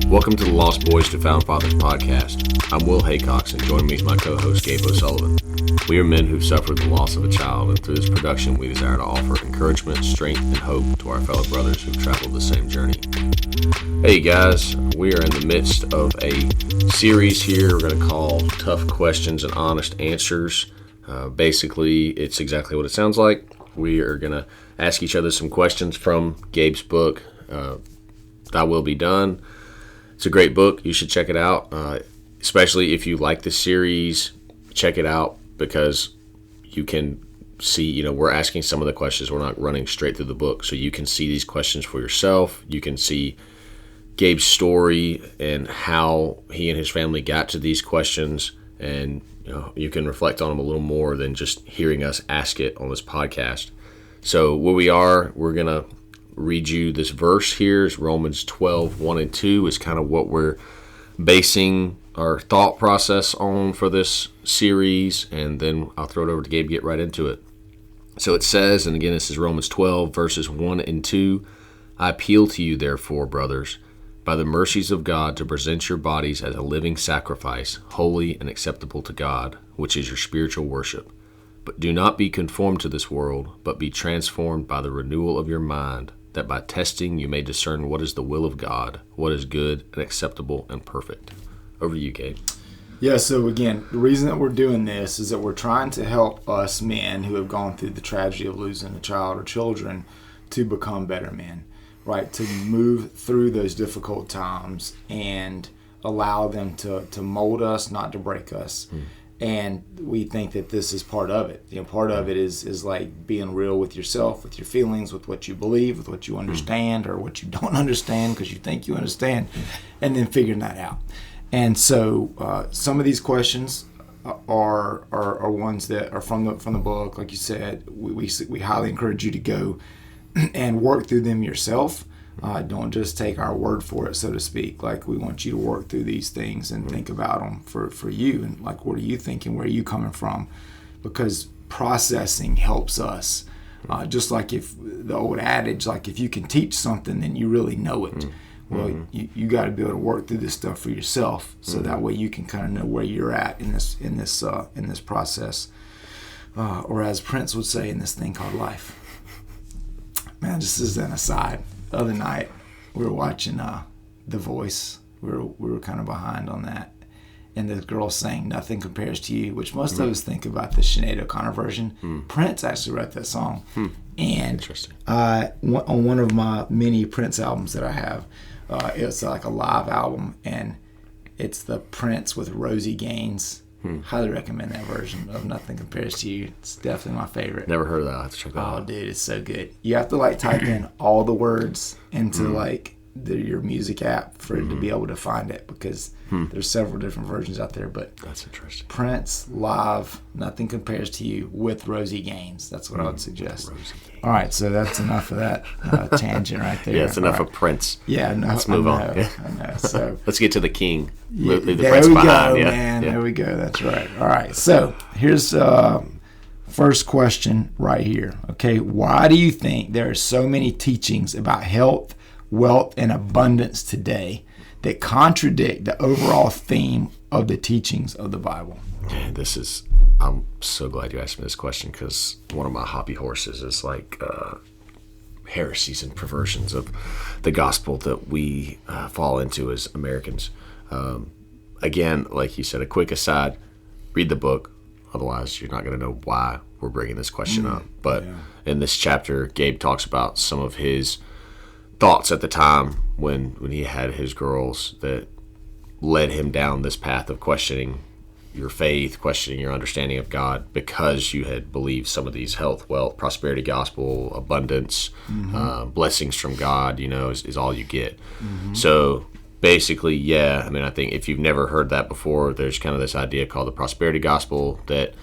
Welcome to the Lost Boys to Found Fathers podcast. I'm Will Haycox, and joining me is my co-host, Gabe O'Sullivan. We are men who've suffered the loss of a child, and through this production, we desire to offer encouragement, strength, and hope to our fellow brothers who've traveled the same journey. Hey guys, we are in the midst of a series here we're going to call Tough Questions and Honest Answers. Basically, it's exactly what it sounds like. We are going to ask each other some questions from Gabe's book, Thy Will Be Done. It's a great book. You should check it out, especially if you like this series. Check it out because you can see, we're asking some of the questions. We're not running straight through the book, so you can see these questions for yourself. You can see Gabe's story and how he and his family got to these questions, and you can reflect on them a little more than just hearing us ask it on this podcast. So where we are, we're going to read you this verse here. Is Romans 12, 1 and 2 is kind of what we're basing our thought process on for this series, and then I'll throw it over to Gabe to get right into it. So it says, and again, this is Romans 12, verses 1 and 2, I appeal to you, therefore, brothers, by the mercies of God, to present your bodies as a living sacrifice, holy and acceptable to God, which is your spiritual worship. But do not be conformed to this world, but be transformed by the renewal of your mind, that by testing you may discern what is the will of God, what is good and acceptable and perfect. Over to you, Gabe. Yeah, so again, the reason that we're doing this is that we're trying to help us men who have gone through the tragedy of losing a child or children to become better men, right? To move through those difficult times and allow them to mold us, not to break us. And we think that this is part of it. Part of it is like being real with yourself, with your feelings, with what you believe, with what you understand or what you don't understand because you think you understand, and then figuring that out. And so some of these questions are ones that are from the book. Like you said, we highly encourage you to go and work through them yourself. Don't just take our word for it, so to speak. Like, we want you to work through these things and think about them for you. And like, what are you thinking? Where are you coming from? Because processing helps us. Just like if the old adage, like if you can teach something, then you really know it. Well, you got to be able to work through this stuff for yourself, so that way you can kind of know where you're at in this process, or as Prince would say, in this thing called life. Man, just as an aside. The other night, we were watching The Voice. We were kind of behind on that. And the girl sang Nothing Compares to You, which most of us think about the Sinead O'Connor version. Prince actually wrote that song. And Interesting. On one of my many Prince albums that I have, it's like a live album, and it's the Prince with Rosie Gaines. Highly recommend that version of Nothing Compares to You. It's definitely my favorite. Never heard of that. I'll have to check that out. Oh, dude, it's so good. You have to type in all the words into your music app for it to be able to find it, because there's several different versions out there. But that's interesting. Prince live, Nothing Compares to You with Rosie Gaines. That's what I would suggest. All right, so that's enough of that tangent right there. Yeah, it's enough right. of Prince. Yeah, no, let's move on. I know. So let's get to the king. Leave the Prince behind. Man. Yeah. There we go. That's right. All right. So here's first question right here. Okay, why do you think there are so many teachings about health, wealth, and abundance today that contradict the overall theme of the teachings of the Bible? I'm so glad you asked me this question, because one of my hobby horses is heresies and perversions of the gospel that we fall into as Americans. Again, like you said, a quick aside, read the book. Otherwise, you're not going to know why we're bringing this question up. But in this chapter, Gabe talks about some of his thoughts at the time when he had his girls that led him down this path of questioning your faith, questioning your understanding of God, because you had believed some of these health, wealth, prosperity gospel, abundance, blessings from God, is all you get. So basically, I think if you've never heard that before, there's kind of this idea called the prosperity gospel, that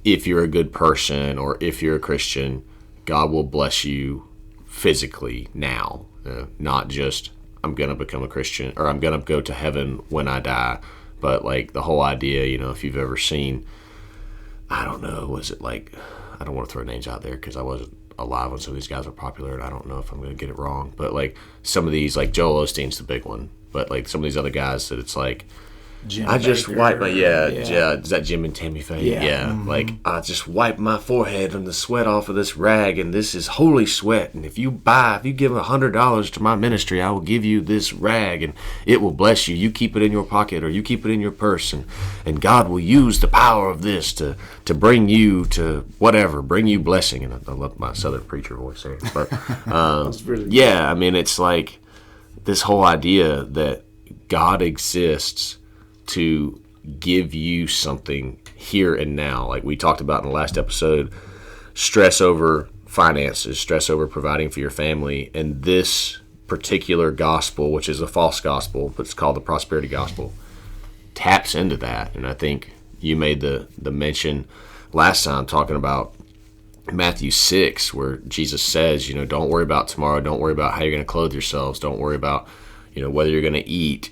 if you're a good person or if you're a Christian, God will bless you physically now, not just I'm going to become a Christian or I'm going to go to heaven when I die. But the whole idea, if you've ever seen, I don't know, was it I don't want to throw names out there because I wasn't alive when some of these guys were popular, and I don't know if I'm going to get it wrong, but like some of these, like Joel Osteen's the big one, but like some of these other guys that it's like, Jim I just Baker. wipe my is that Jim and Tammy Faye? Yeah. Mm-hmm. Like I just wipe my forehead from the sweat off of this rag, and this is holy sweat. And if you give $100 to my ministry, I will give you this rag, and it will bless you. You keep it in your pocket, or you keep it in your purse, and God will use the power of this to bring you to whatever, bring you blessing. And I love my Southern preacher voice there, but really yeah, I mean it's like this whole idea that God exists to give you something here and now. Like we talked about in the last episode, stress over finances, stress over providing for your family. And this particular gospel, which is a false gospel, but it's called the prosperity gospel, taps into that. And I think you made the mention last time talking about Matthew 6, where Jesus says, don't worry about tomorrow. Don't worry about how you're going to clothe yourselves. Don't worry about whether you're going to eat,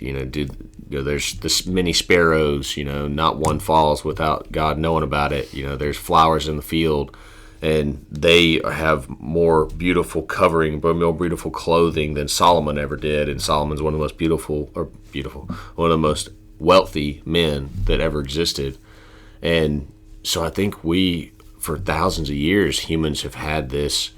there's this many sparrows, not one falls without God knowing about it. There's flowers in the field, and they have more beautiful covering, more beautiful clothing than Solomon ever did. And Solomon's one of the most one of the most wealthy men that ever existed. And so I think for thousands of years, humans have had this,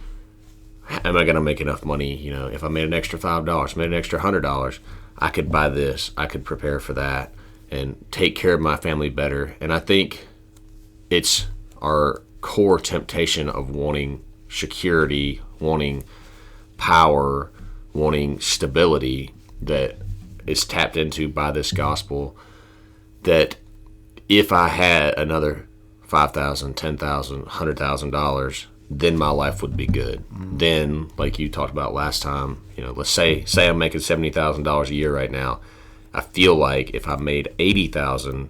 am I going to make enough money? If I made an extra $5, made an extra $100, I could buy this, I could prepare for that, and take care of my family better. And I think it's our core temptation of wanting security, wanting power, wanting stability that is tapped into by this gospel, that if I had another $5,000, $10,000, $100,000, then my life would be good. Then, like you talked about last time, let's say I'm making $70,000 a year right now. I feel like if I made $80,000,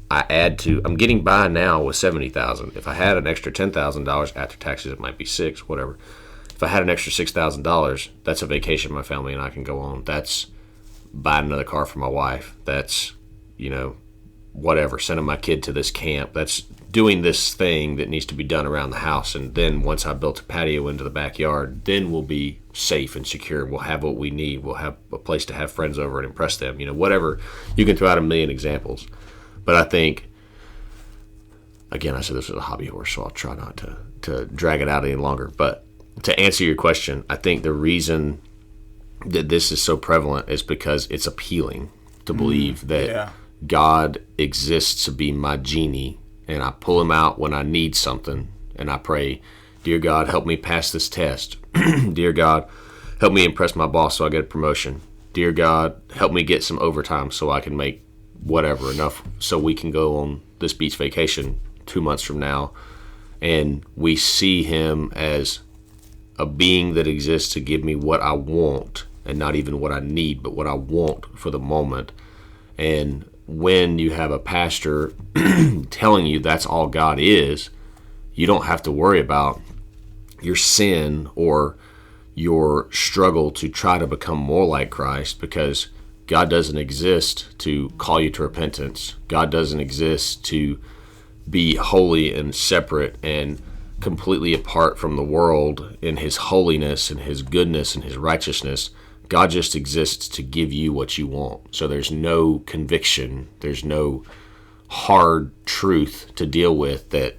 I'm getting by now with $70,000. If I had an extra $10,000 after taxes, it might be $6,000, whatever. If I had an extra $6,000, that's a vacation my family and I can go on. That's buying another car for my wife. That's, whatever, sending my kid to this camp. That's doing this thing that needs to be done around the house. And then once I built a patio into the backyard, then we'll be safe and secure. We'll have what we need. We'll have a place to have friends over and impress them. Whatever. You can throw out a million examples. But I think, again, I said this was a hobby horse, so I'll try not to drag it out any longer. But to answer your question, I think the reason that this is so prevalent is because it's appealing to believe that God exists to be my genie, and I pull him out when I need something, and I pray, dear God, help me pass this test. Dear God, help me impress my boss so I get a promotion. Dear God, help me get some overtime so I can make whatever enough so we can go on this beach vacation 2 months from now. And we see him as a being that exists to give me what I want, and not even what I need, but what I want for the moment. And when you have a pastor telling you that's all God is, you don't have to worry about your sin or your struggle to try to become more like Christ, because God doesn't exist to call you to repentance. God doesn't exist to be holy and separate and completely apart from the world in his holiness and his goodness and his righteousness. God just exists to give you what you want. So there's no conviction, there's no hard truth to deal with that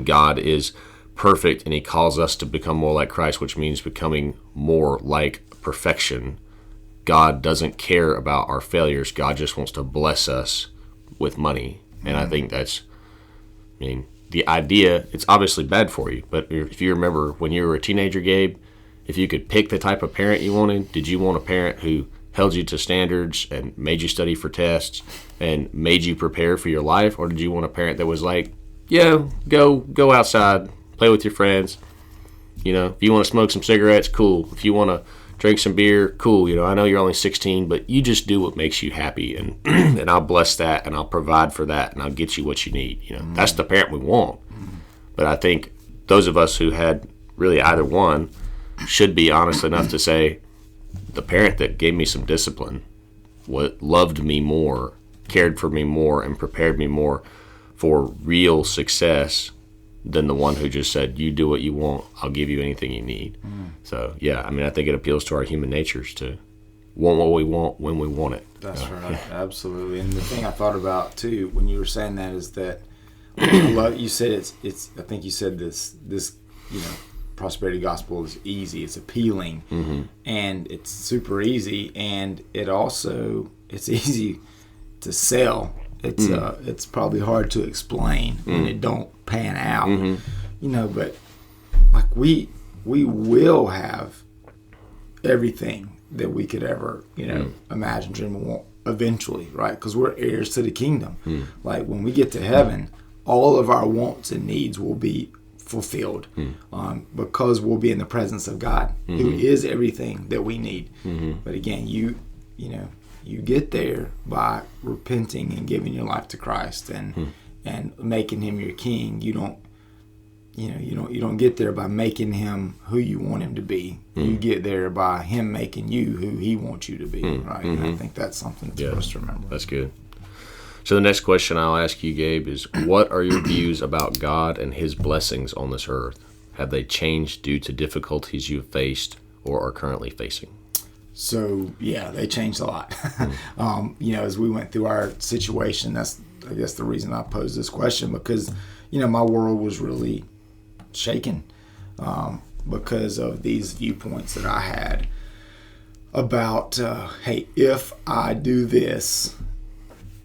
God is perfect and he calls us to become more like Christ, which means becoming more like perfection. God doesn't care about our failures. God just wants to bless us with money. And I think that's, the idea, it's obviously bad for you, but if you remember when you were a teenager, Gabe, if you could pick the type of parent you wanted, did you want a parent who held you to standards and made you study for tests and made you prepare for your life? Or did you want a parent that was like, yeah, go outside, play with your friends. If you want to smoke some cigarettes, cool. If you want to drink some beer, cool. I know you're only 16, but you just do what makes you happy, and and I'll bless that, and I'll provide for that, and I'll get you what you need. That's the parent we want. But I think those of us who had really either one should be honest enough to say, the parent that gave me some discipline, loved me more, cared for me more, and prepared me more for real success than the one who just said, you do what you want, I'll give you anything you need. So, yeah, I think it appeals to our human natures to want what we want when we want it. That's right. Absolutely. And the thing I thought about, too, when you were saying that is that, you said it's I think you said this, prosperity gospel is easy, it's appealing, and it's super easy, and it's easy to sell. It's probably hard to explain when it don't pan out, but like we will have everything that we could ever imagine, dream, and want eventually, right? Because we're heirs to the kingdom. Like when we get to heaven, all of our wants and needs will be fulfilled, because we'll be in the presence of God, who is everything that we need. But again, you get there by repenting and giving your life to Christ and making Him your King. You don't get there by making Him who you want Him to be. You get there by Him making you who He wants you to be, right? And I think that's something for us to remember. That's good. So the next question I'll ask you, Gabe, is what are your views about God and His blessings on this earth? Have they changed due to difficulties you've faced or are currently facing? So, yeah, they changed a lot. As we went through our situation, that's, I guess, the reason I posed this question, because, my world was really shaken because of these viewpoints that I had about, hey, if I do this,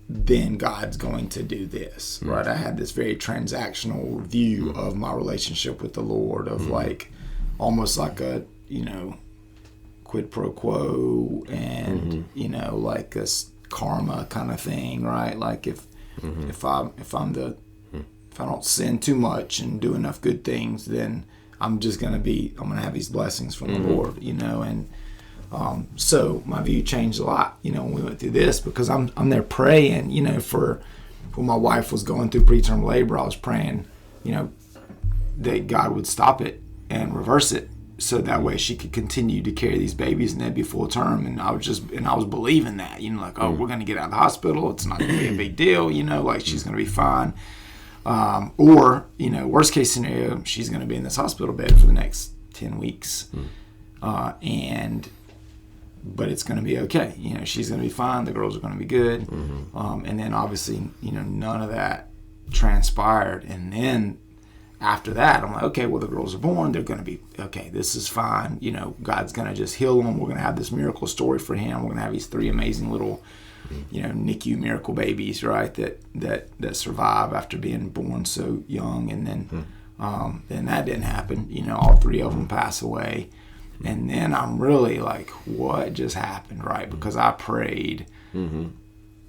then God's going to do this, right? I had this very transactional view of my relationship with the Lord, of like, almost like a, quid pro quo and, like this karma kind of thing, right? Like if I don't sin too much and do enough good things, then I'm going to have these blessings from the Lord, and so my view changed a lot, when we went through this, because I'm there praying, for when my wife was going through preterm labor, I was praying, that God would stop it and reverse it, so that way she could continue to carry these babies and they'd be full term. And I was believing that, like, oh, we're going to get out of the hospital. It's not going to be a big deal, like she's going to be fine. Or, worst case scenario, she's going to be in this hospital bed for the next 10 weeks. But it's going to be okay. She's going to be fine. The girls are going to be good. And then obviously, none of that transpired. And then after that, I'm like, okay, well, the girls are born. They're going to be okay. This is fine. God's going to just heal them. We're going to have this miracle story for Him. We're going to have these 3 amazing little, NICU miracle babies, right? That survive after being born so young. And then that didn't happen. All 3 of them pass away. And then I'm really like, what just happened, right? Because I prayed, and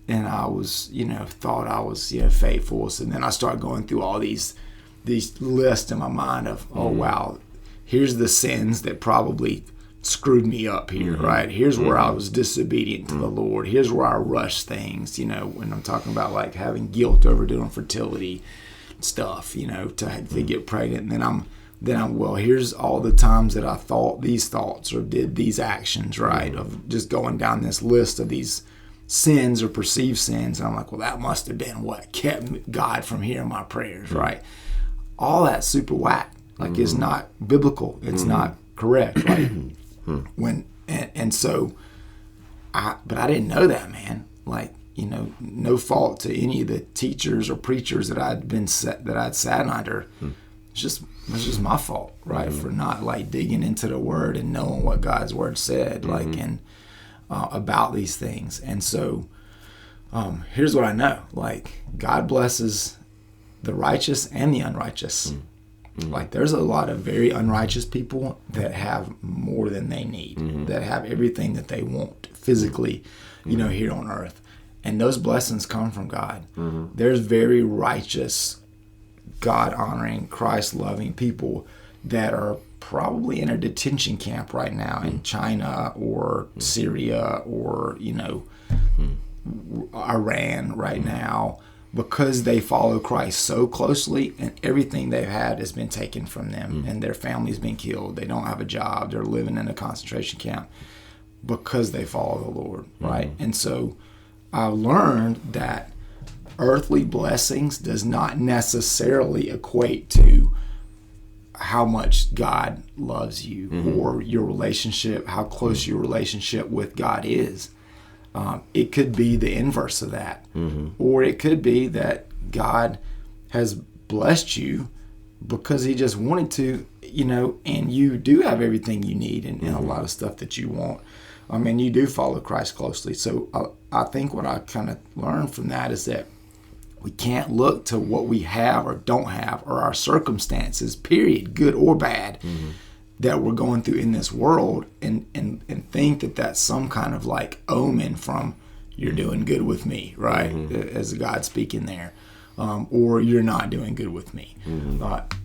I was, thought I was, faithful. So then I started going through all these lists in my mind of, oh, wow, here's the sins that probably screwed me up here, right? Here's where I was disobedient to the Lord. Here's where I rushed things, when I'm talking about like having guilt over doing fertility stuff, to get pregnant. And then I'm well, here's all the times that I thought these thoughts or did these actions, right? Of just going down this list of these sins or perceived sins. And I'm like, well, that must have been what kept God from hearing my prayers, right? All that super whack. Like, it's not biblical. It's not correct, right? But I didn't know that, man. Like, no fault to any of the teachers or preachers that I'd sat under. It's just my fault, right? For not like digging into the Word and knowing what God's Word said, like, and about these things. And so, here's what I know: like, God blesses the righteous and the unrighteous. Like, there's a lot of very unrighteous people that have more than they need, that have everything that they want physically, here on earth, and those blessings come from God. There's very righteous, God-honoring, Christ-loving people that are probably in a detention camp right now in China or Syria or, Iran right now, because they follow Christ so closely, and everything they've had has been taken from them, and their family's been killed. They don't have a job. They're living in a concentration camp because they follow the Lord, right? And so I learned that earthly blessings does not necessarily equate to how much God loves you or your relationship, how close your relationship with God is. It could be the inverse of that. Or it could be that God has blessed you because he just wanted to, and you do have everything you need and a lot of stuff that you want. And you do follow Christ closely. So I think what I kind of learned from that is that we can't look to what we have or don't have or our circumstances, period, good or bad, that we're going through in this world and think that that's some kind of like omen from you're doing good with me, right? As God speaking there. Or you're not doing good with me.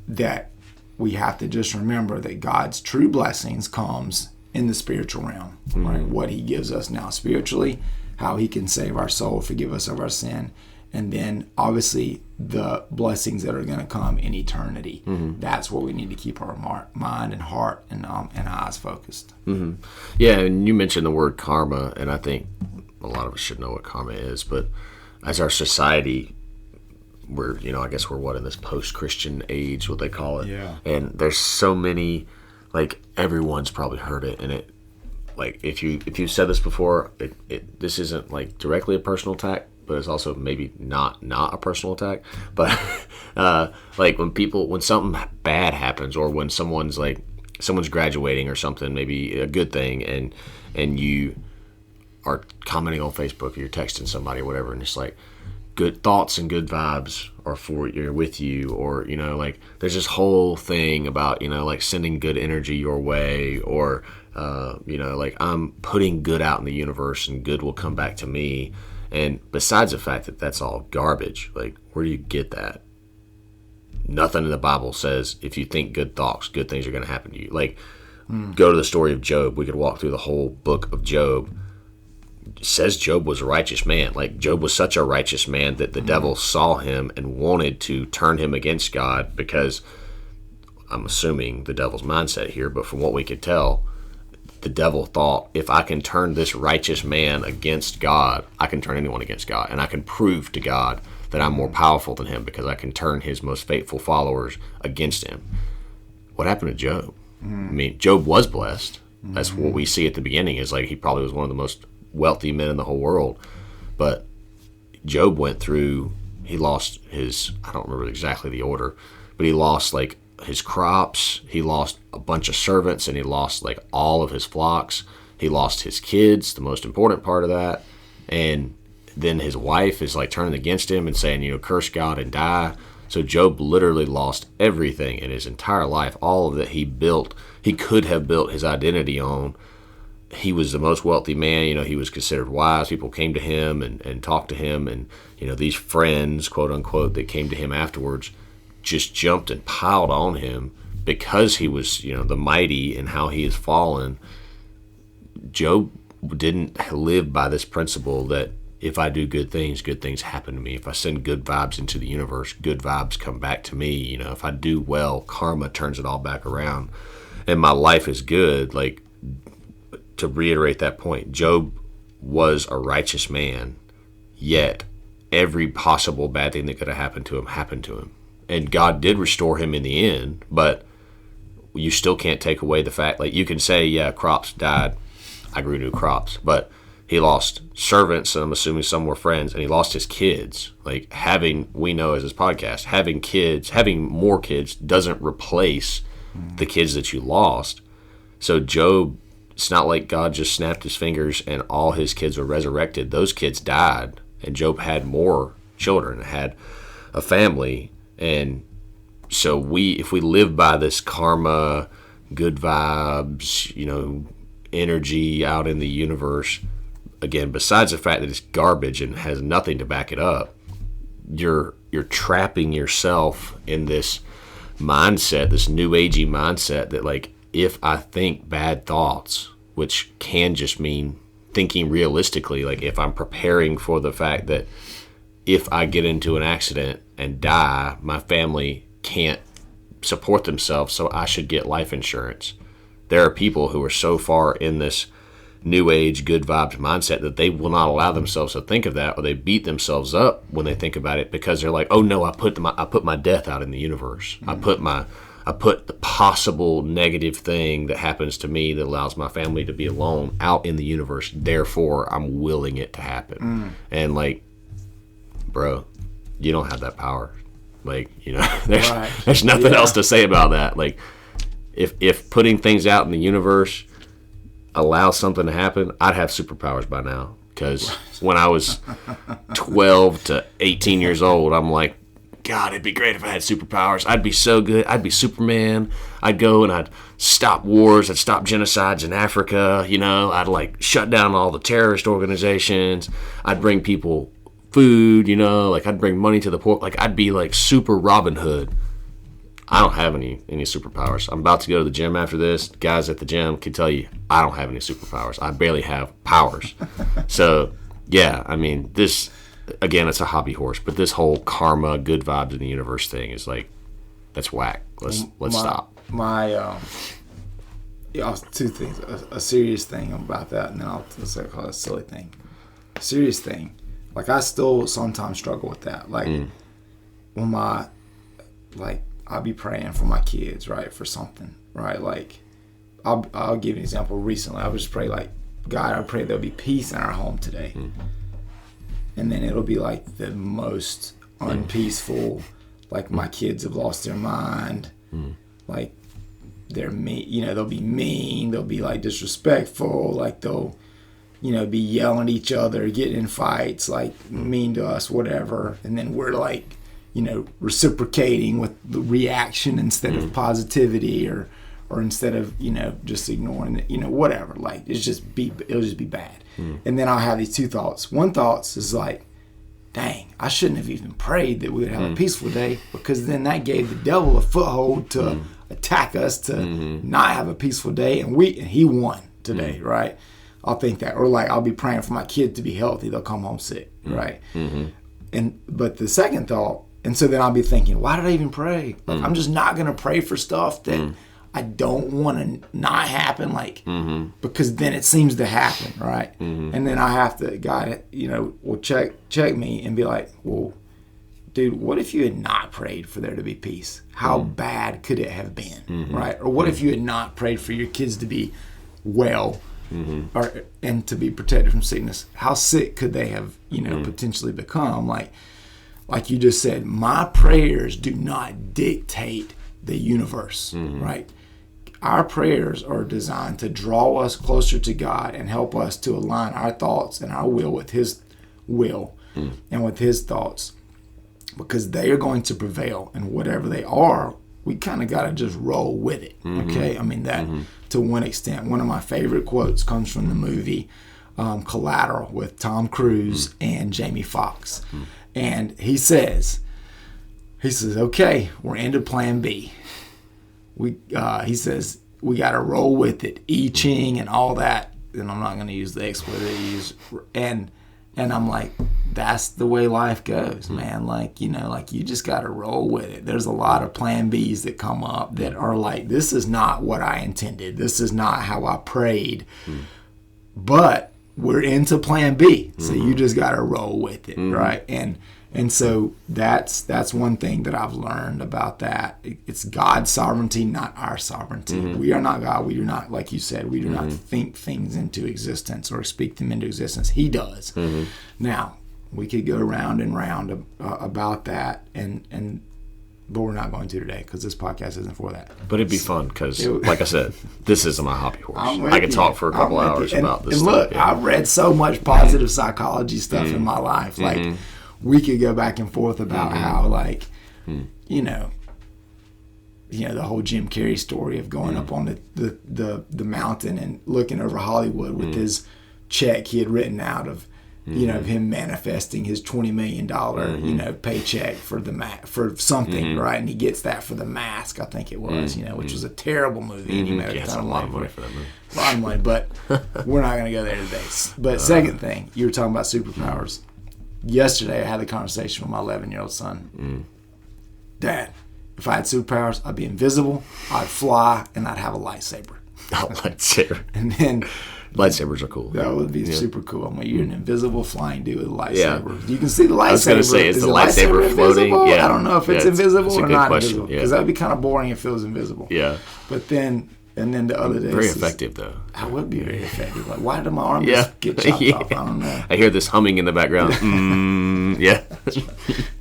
That we have to just remember that God's true blessings comes in the spiritual realm, right? What he gives us now spiritually, how he can save our soul, forgive us of our sin, and then obviously the blessings that are going to come in eternity. That's what we need to keep our mind and heart and eyes focused. Yeah, and you mentioned the word karma, and I think a lot of us should know what karma is, but as our society, we're, I guess we're in this post-Christian age, what they call it. Yeah. And there's so many, like, everyone's probably heard it, and it, like, if you've said this before, this isn't like directly a personal attack, but it's also maybe not a personal attack. But like when something bad happens, or when someone's graduating or something, maybe a good thing, and you are commenting on Facebook or you're texting somebody or whatever, and it's like, good thoughts and good vibes are for you, with you, or like there's this whole thing about like sending good energy your way, or like I'm putting good out in the universe and good will come back to me. And besides the fact that that's all garbage, like, where do you get that? Nothing in the Bible says if you think good thoughts, good things are going to happen to you. Like, go to the story of Job. We could walk through the whole book of Job. It says Job was a righteous man. Like, Job was such a righteous man that the devil saw him and wanted to turn him against God, because I'm assuming the devil's mindset here, but from what we could tell, the devil thought, if I can turn this righteous man against God, I can turn anyone against God, and I can prove to God that I'm more powerful than him because I can turn his most faithful followers against him. What happened to Job? I mean, Job was blessed. That's what we see at the beginning, is like he probably was one of the most wealthy men in the whole world. But Job went through, he lost his, I don't remember exactly the order, but he lost like his crops, he lost a bunch of servants, and he lost like all of his flocks. He lost his kids, the most important part of that. And then his wife is like turning against him and saying, curse God and die. So Job literally lost everything in his entire life, all of that he built, he could have built his identity on. He was the most wealthy man, he was considered wise. People came to him and talked to him, and these friends, quote unquote, that came to him afterwards just jumped and piled on him because he was, the mighty, and how he has fallen. Job didn't live by this principle that if I do good things happen to me. If I send good vibes into the universe, good vibes come back to me. If I do well, karma turns it all back around, and my life is good. Like, to reiterate that point, Job was a righteous man, yet every possible bad thing that could have happened to him. And God did restore him in the end, but you still can't take away the fact, like, you can say, yeah, crops died, I grew new crops, but he lost servants, and I'm assuming some were friends, and he lost his kids. Like, we know as this podcast, having more kids doesn't replace the kids that you lost. So Job, it's not like God just snapped his fingers and all his kids were resurrected. Those kids died, and Job had more children, had a family. And so if we live by this karma, good vibes, energy out in the universe, again, besides the fact that it's garbage and has nothing to back it up, you're trapping yourself in this mindset, this new agey mindset that, like, if I think bad thoughts, which can just mean thinking realistically, like if I'm preparing for the fact that if I get into an accident and die, my family can't support themselves, so I should get life insurance. There are people who are so far in this new age, good vibes mindset that they will not allow themselves to think of that, or they beat themselves up when they think about it because they're like, oh no, I put my death out in the universe. Mm-hmm. I put the possible negative thing that happens to me that allows my family to be alone out in the universe. Therefore, I'm willing it to happen. Mm. And like, bro, you don't have that power. Like, you know, there's nothing else to say about that. Like, if putting things out in the universe allows something to happen, I'd have superpowers by now. Because when I was 12 to 18 years old, I'm like, God, it'd be great if I had superpowers. I'd be so good. I'd be Superman. I'd go and I'd stop wars. I'd stop genocides in Africa. You know, I'd like shut down all the terrorist organizations. I'd bring people food, you know, like I'd bring money to the poor. Like I'd be like super Robin Hood. I don't have any superpowers. I'm about to go to the gym after this. Guys at the gym can tell you I don't have any superpowers. I barely have powers. So, yeah, I mean, this, again, it's a hobby horse, but this whole karma, good vibes in the universe thing is like, that's whack. Let's stop. Two things. A serious thing about that, and then I'll call it a silly thing. Serious thing. Like, I still sometimes struggle with that. Like, when I'll be praying for my kids, right, for something, right? Like, I'll give you an example. Recently, I would just pray, like, God, I pray there'll be peace in our home today. And then it'll be, like, the most unpeaceful, like, my kids have lost their mind. Like, they're mean, you know, they'll be mean. They'll be, like, disrespectful. Like, they'll, you know, be yelling at each other, getting in fights, like, mean to us, whatever. And then we're, like, you know, reciprocating with the reaction instead of positivity, or instead of, you know, just ignoring it, you know, whatever. Like, it'll just be bad. And then I'll have these two thoughts. One thought is like, dang, I shouldn't have even prayed that we would have a peaceful day, because then that gave the devil a foothold to attack us, to not have a peaceful day, and he won today, right? I'll think that. Or like, I'll be praying for my kid to be healthy. They'll come home sick, right? But the second thought, and so then I'll be thinking, why did I even pray? Like, I'm just not going to pray for stuff that I don't want to not happen, like, because then it seems to happen, right? And then I have to, God, you know, will check me and be like, well, dude, what if you had not prayed for there to be peace? How bad could it have been, right? Or what if you had not prayed for your kids to be well, and to be protected from sickness? How sick could they have, you know, potentially become? Like you just said, my prayers do not dictate the universe, right? Our prayers are designed to draw us closer to God and help us to align our thoughts and our will with His will and with His thoughts, because they are going to prevail. And whatever they are, we kind of got to just roll with it, okay? I mean, that to one extent. One of my favorite quotes comes from the movie Collateral with Tom Cruise and Jamie Foxx. And he says, okay, we're into plan B. He says, we got to roll with it. I Ching and all that. And I'm not going to use the expletive they use. And I'm like, that's the way life goes, man. Like, you know, like, you just got to roll with it. There's a lot of plan Bs that come up that are like, this is not what I intended. This is not how I prayed. But we're into plan B. So you just got to roll with it, right? And so that's one thing that I've learned about that. It's God's sovereignty, not our sovereignty. We are not God. We do not, like you said, we do not think things into existence or speak them into existence. He does. Now, we could go round and round about that, but we're not going to today, because this podcast isn't for that. But it'd be fun, because, like I said, this isn't my hobby horse. I could talk for a couple hours about this stuff. Look, I've read so much positive psychology stuff in my life. Like, we could go back and forth about how, like, you know, the whole Jim Carrey story of going up on the mountain and looking over Hollywood with his check he had written out of, you know, of him manifesting his $20 million, you know, paycheck for for something, right? And he gets that for The Mask, I think it was, you know, which was a terrible movie. And he made a lot of money for that movie. A lot of money, but we're not going to go there today. But second thing, you were talking about superpowers. Yesterday, I had a conversation with my 11-year-old son. Dad, if I had superpowers, I'd be invisible, I'd fly, and I'd have a lightsaber. A lightsaber. And then Lightsabers are cool. That would be super cool. I mean, you're an invisible flying dude with a lightsaber. Yeah. You can see the lightsaber. I was going to say, is the lightsaber floating? Invisible? Yeah. I don't know if it's invisible or not invisible. Yeah. Because that would be kind of boring if it was invisible. Yeah. But then, and then the other days. Very effective, though. I would be very effective. Like, why did my arm just get chopped off? I don't know. I hear this humming in the background. Yeah.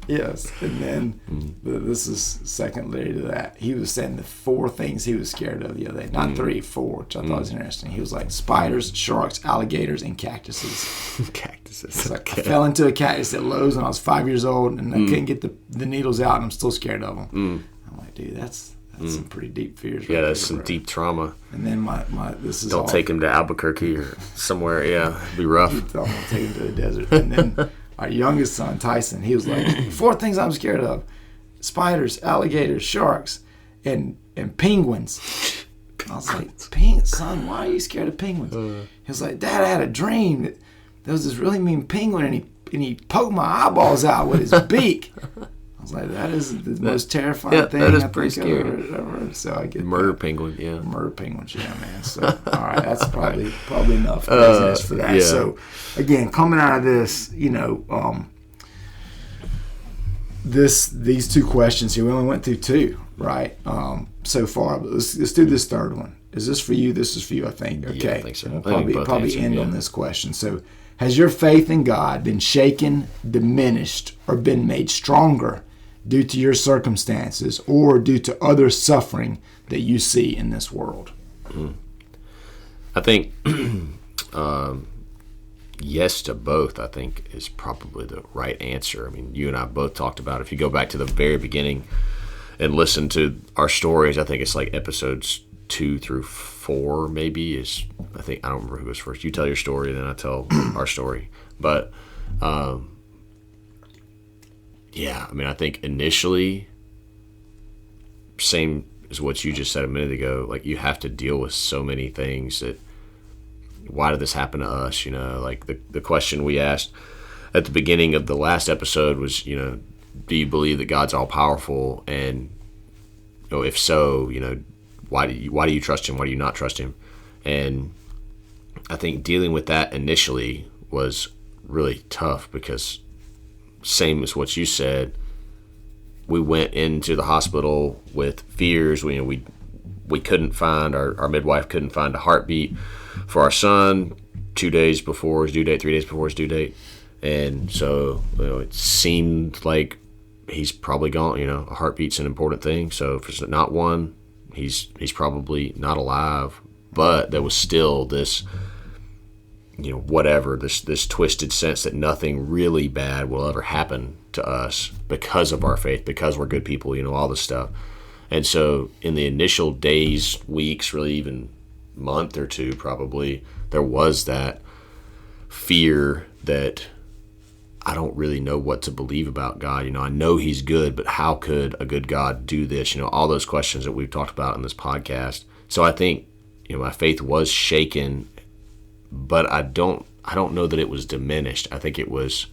Yes. And then this is secondary to that. He was saying the 4 things he was scared of the other day. Not 3, 4, which I thought was interesting. He was like spiders, sharks, alligators, and cactuses. Cactuses. It's like I fell into a cactus at Lowe's when I was 5 years old, and I couldn't get the needles out, and I'm still scared of them. I'm like, dude, that's some pretty deep fears. Yeah, that's some deep trauma. And then my this is don't take him to Albuquerque or somewhere. Yeah, it'd be rough. I'm gonna take him to the desert. And then our youngest son Tyson, he was like, 4 things I'm scared of: spiders, alligators, sharks, and penguins. I was like, son, why are you scared of penguins? He was like, Dad, I had a dream that there was this really mean penguin, and he poked my eyeballs out with his beak. I was like, that is the most terrifying thing that is I pretty think scary. I've ever heard. So I get Murder penguin, yeah. Murder penguins, yeah, man. So, all right, that's probably enough business for that. Yeah. So, again, coming out of this, these 2 questions here, we only went through 2, right, so far. But let's do this 3rd one. Is this for you? This is for you, I think. Okay. Yeah, I think so. And I we'll think probably answer, end on this question. So, has your faith in God been shaken, diminished, or been made stronger due to your circumstances or due to other suffering that you see in this world? I think yes to both, I think, is probably the right answer. I mean, you and I both talked about it. If you go back to the very beginning and listen to our stories, I think it's like episodes 2 through 4 maybe is, I don't remember who was first. You tell your story and then I tell our story. But yeah, I mean, I think initially, same as what you just said a minute ago, like you have to deal with so many things that, why did this happen to us? Like the question we asked at the beginning of the last episode was, do you believe that God's all powerful? And if so, why do you trust him? Why do you not trust him? And I think dealing with that initially was really tough because, same as what you said, we went into the hospital with fears. We couldn't find, our midwife couldn't find a heartbeat for our son 2 days before his due date, 3 days before his due date. And so it seemed like he's probably gone. A heartbeat's an important thing. So if it's not one, he's probably not alive. But there was still this, this twisted sense that nothing really bad will ever happen to us because of our faith, because we're good people, all this stuff. And so in the initial days, weeks, really even month or 2 probably, there was that fear that I don't really know what to believe about God. I know he's good, but how could a good God do this? All those questions that we've talked about in this podcast. So I think, my faith was shaken, but I don't know that it was diminished. I think it was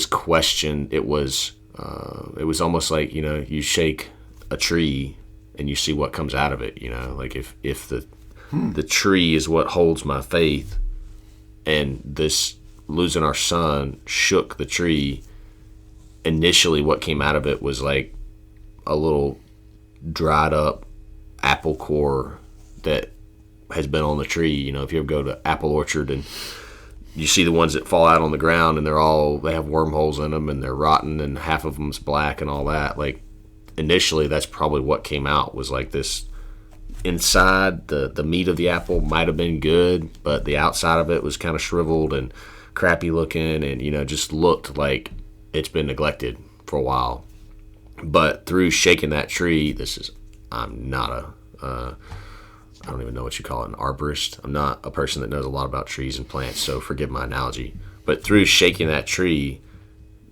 questioned. It was almost like, you shake a tree and you see what comes out of it. Like if the tree is what holds my faith, and this losing our son shook the tree, initially what came out of it was like a little dried up apple core that has been on the tree. If you ever go to apple orchard and you see the ones that fall out on the ground and they have wormholes in them and they're rotten and half of them's black and all that. Like initially that's probably what came out, was like this inside, the meat of the apple might have been good, but the outside of it was kind of shriveled and crappy looking and, just looked like it's been neglected for a while. But through shaking that tree, I'm not I don't even know what you call it, an arborist. I'm not a person that knows a lot about trees and plants, so forgive my analogy. But through shaking that tree,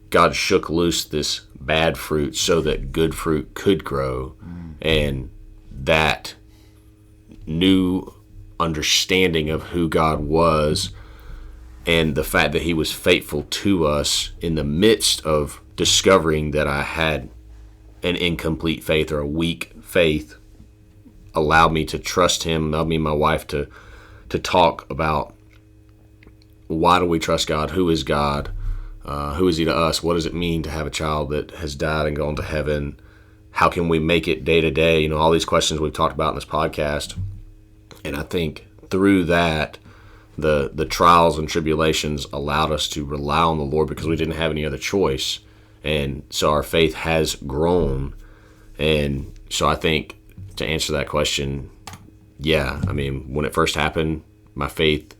God shook loose this bad fruit so that good fruit could grow. And that new understanding of who God was and the fact that he was faithful to us in the midst of discovering that I had an incomplete faith or a weak faith allowed me to trust him, allowed me and my wife to to talk about why do we trust God? Who is God? Who is he to us? What does it mean to have a child that has died and gone to heaven? How can we make it day to day? You know, all these questions we've talked about in this podcast. And I think through that, the trials and tribulations allowed us to rely on the Lord because we didn't have any other choice. And so our faith has grown. And so I think to answer that question, yeah, I mean, when it first happened, my faith,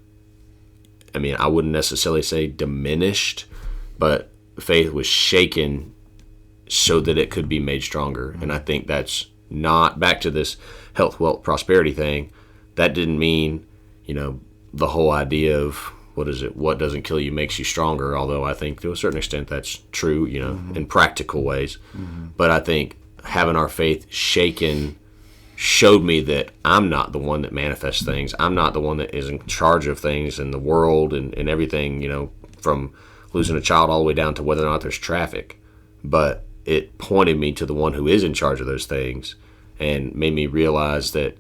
I mean, I wouldn't necessarily say diminished, but faith was shaken so that it could be made stronger. And I think that's not, back to this health, wealth, prosperity thing, that didn't mean, you know, the whole idea of, what doesn't kill you makes you stronger, although I think to a certain extent that's true, you know, in practical ways. But I think having our faith shaken showed me that I'm not the one that manifests things. I'm not the one that is in charge of things in the world and everything, you know, from losing a child all the way down to whether or not there's traffic. But it pointed me to the one who is in charge of those things and made me realize that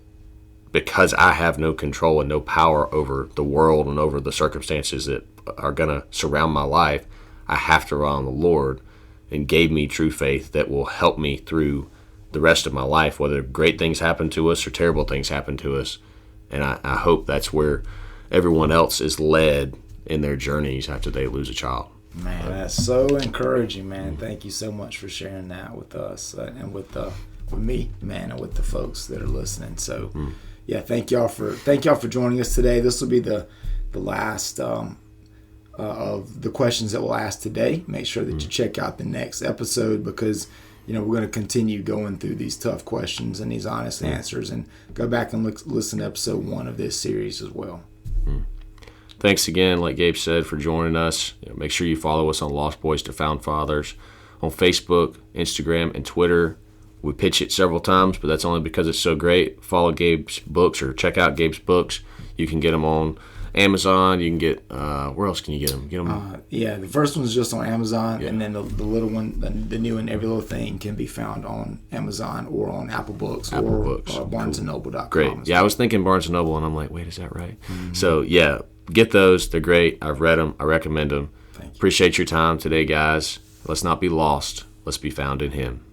because I have no control and no power over the world and over the circumstances that are going to surround my life, I have to rely on the Lord, and gave me true faith that will help me through the rest of my life, whether great things happen to us or terrible things happen to us. And I hope that's where everyone else is led in their journeys after they lose a child. Man, that's so encouraging, man. Thank you so much for sharing that with us and with me, man, and with the folks that are listening. So, yeah, thank y'all for joining us today. This will be the last of the questions that we'll ask today. Make sure that you check out the next episode because, you know, we're going to continue going through these tough questions and these honest answers, and go back and listen to episode 1 of this series as well. Thanks again, like Gabe said, for joining us. You know, make sure you follow us on Lost Boys to Found Fathers on Facebook, Instagram, and Twitter. We pitch it several times, but that's only because it's so great. Follow Gabe's books or check out Gabe's books. You can get them on Amazon. You can get, where else can you get them? Yeah, the first one's just on Amazon, and then the little one, the new one, Every Little Thing, can be found on Amazon or on Apple Books or BarnesandNoble.com. Great. Yeah, I was thinking Barnes & Noble, and I'm like, wait, is that right? So, yeah, get those. They're great. I've read them. I recommend them. Thank you. Appreciate your time today, guys. Let's not be lost. Let's be found in Him.